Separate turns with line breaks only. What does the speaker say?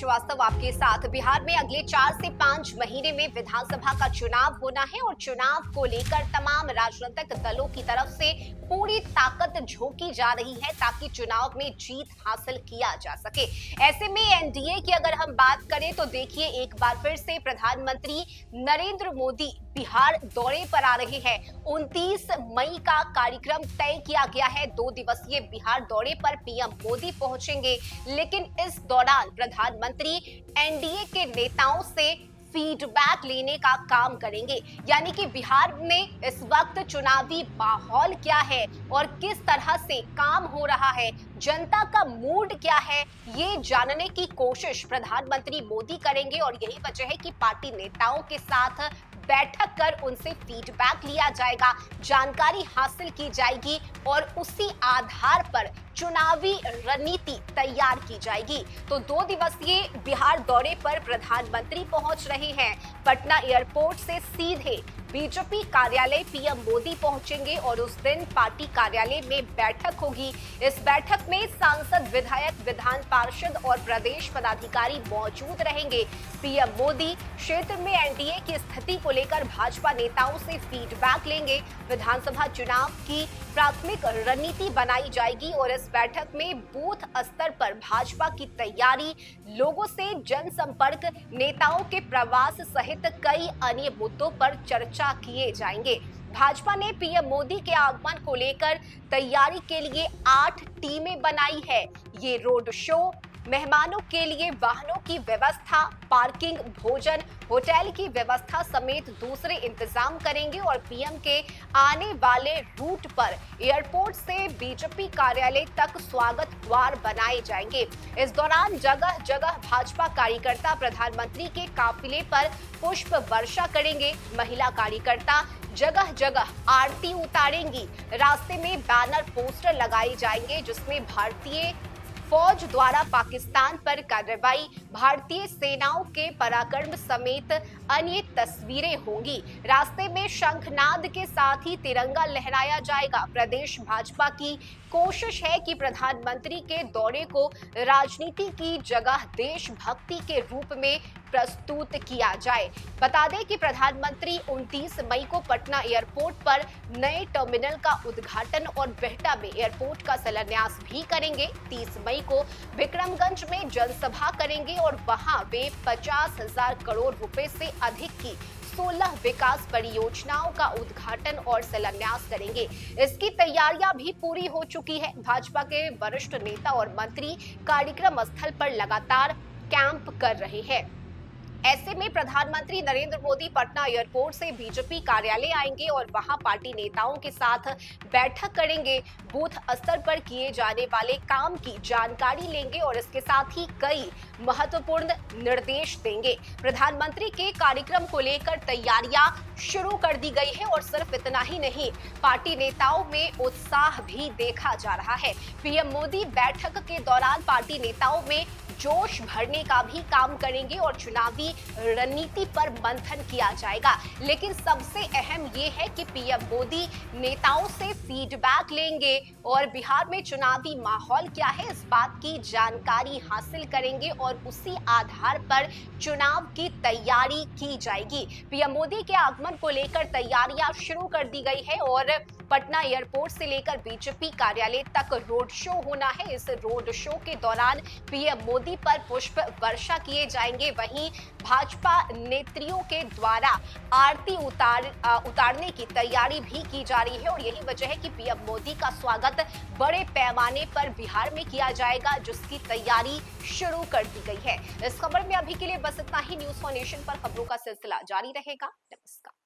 श्रीवास्तव आपके साथ। बिहार में अगले 4 से 5 महीने में विधानसभा का चुनाव होना है और चुनाव को लेकर तमाम राजनीतिक दलों की तरफ से पूरी ताकत झोंकी जा रही है ताकि चुनाव में जीत हासिल किया जा सके। ऐसे में एनडीए की अगर हम बात करें तो देखिए, एक बार फिर से प्रधानमंत्री नरेंद्र मोदी बिहार दौरे पर आ रहे हैं। 29 मई का कार्यक्रम तय किया गया है। 2 दिवसीय बिहार दौरे पर पीएम मोदी पहुंचेंगे, लेकिन इस दौरान प्रधानमंत्री एनडीए के नेताओं से फीडबैक लेने का काम करेंगे। यानी कि बिहार में इस वक्त चुनावी माहौल क्या है और किस तरह से काम हो रहा है, जनता का मूड क्या है, ये जानने की कोशिश प्रधानमंत्री मोदी करेंगे। और यही वजह है कि पार्टी नेताओं के साथ बैठक कर उनसे फीडबैक लिया जाएगा, जानकारी हासिल की जाएगी और उसी आधार पर चुनावी रणनीति तैयार की जाएगी। तो 2 दिवसीय बिहार दौरे पर प्रधानमंत्री पहुंच रहे हैं। पटना एयरपोर्ट से सीधे बीजेपी कार्यालय पीएम मोदी पहुंचेंगे और उस दिन पार्टी कार्यालय में बैठक होगी। इस बैठक में सांसद, विधायक, विधान पार्षद और प्रदेश पदाधिकारी मौजूद रहेंगे। पीएम मोदी क्षेत्र में एनडीए की स्थिति को लेकर भाजपा नेताओं से फीडबैक लेंगे। विधानसभा चुनाव की प्राथमिक रणनीति बनाई जाएगी और इस बैठक में बूथ स्तर पर भाजपा की तैयारी, लोगों से जनसंपर्क, नेताओं के प्रवास सहित कई अन्य मुद्दों पर चर्चा किए जाएंगे। भाजपा ने पीएम मोदी के आगमन को लेकर तैयारी के लिए 8 टीमें बनाई है। ये रोड शो, मेहमानों के लिए वाहनों की व्यवस्था, पार्किंग, भोजन, होटल की व्यवस्था समेत दूसरे इंतजाम करेंगे और पीएम के आने वाले रूट पर एयरपोर्ट से बीजेपी कार्यालय तक स्वागत द्वार बनाए जाएंगे। इस दौरान जगह जगह भाजपा कार्यकर्ता प्रधानमंत्री के काफिले पर पुष्प वर्षा करेंगे। महिला कार्यकर्ता जगह जगह आरती उतारेंगी। रास्ते में बैनर, पोस्टर लगाए जाएंगे जिसमें भारतीय फौज द्वारा पाकिस्तान पर कार्रवाई, भारतीय सेनाओं के पराक्रम समेत अन्य तस्वीरें होंगी। रास्ते में शंखनाद के साथ ही तिरंगा लहराया जाएगा। प्रदेश भाजपा की कोशिश है कि प्रधानमंत्री के दौरे को राजनीति की जगह देशभक्ति के रूप में प्रस्तुत किया जाए। बता दें कि प्रधानमंत्री 29 मई को पटना एयरपोर्ट पर नए टर्मिनल का उद्घाटन और बिहटा में एयरपोर्ट का शिलान्यास भी करेंगे। 30 मई को विक्रमगंज में जनसभा करेंगे और वहां वे 50,000 करोड़ रुपए से अधिक की 16 विकास परियोजनाओं का उद्घाटन और शिलान्यास करेंगे। इसकी तैयारियां भी पूरी हो चुकी है। भाजपा के वरिष्ठ नेता और मंत्री कार्यक्रम स्थल पर लगातार कैंप कर रहे हैं। ऐसे में प्रधानमंत्री नरेंद्र मोदी पटना एयरपोर्ट से बीजेपी कार्यालय आएंगे और वहां पार्टी नेताओं के साथ बैठक करेंगे, बूथ स्तर पर किए जाने वाले काम की जानकारी लेंगे और इसके साथ ही कई महत्वपूर्ण निर्देश देंगे। प्रधानमंत्री के कार्यक्रम को लेकर तैयारियां शुरू कर दी गई है और सिर्फ इतना ही नहीं, पार्टी नेताओं में उत्साह भी देखा जा रहा है। पीएम मोदी बैठक के दौरान पार्टी नेताओं में जोश भरने का भी काम करेंगे और चुनावी रणनीति पर मंथन किया जाएगा। लेकिन सबसे अहम ये है कि पीएम मोदी नेताओं से फीडबैक लेंगे और बिहार में चुनावी माहौल क्या है, इस बात की जानकारी हासिल करेंगे और उसी आधार पर चुनाव की तैयारी की जाएगी। पीएम मोदी के आगमन को लेकर तैयारियां शुरू कर दी गई है और पटना एयरपोर्ट से लेकर बीजेपी कार्यालय तक रोड शो होना है। इस रोड शो के दौरान पीएम मोदी पर पुष्प वर्षा किए जाएंगे। वहीं भाजपा नेत्रियों के द्वारा आरती उतारने की तैयारी भी की जा रही है और यही वजह है कि पीएम मोदी का स्वागत बड़े पैमाने पर बिहार में किया जाएगा, जिसकी तैयारी शुरू कर दी गई है। इस खबर में अभी के लिए बस इतना ही। न्यूज़ फॉर नेशन पर खबरों का सिलसिला जारी रहेगा। नमस्कार।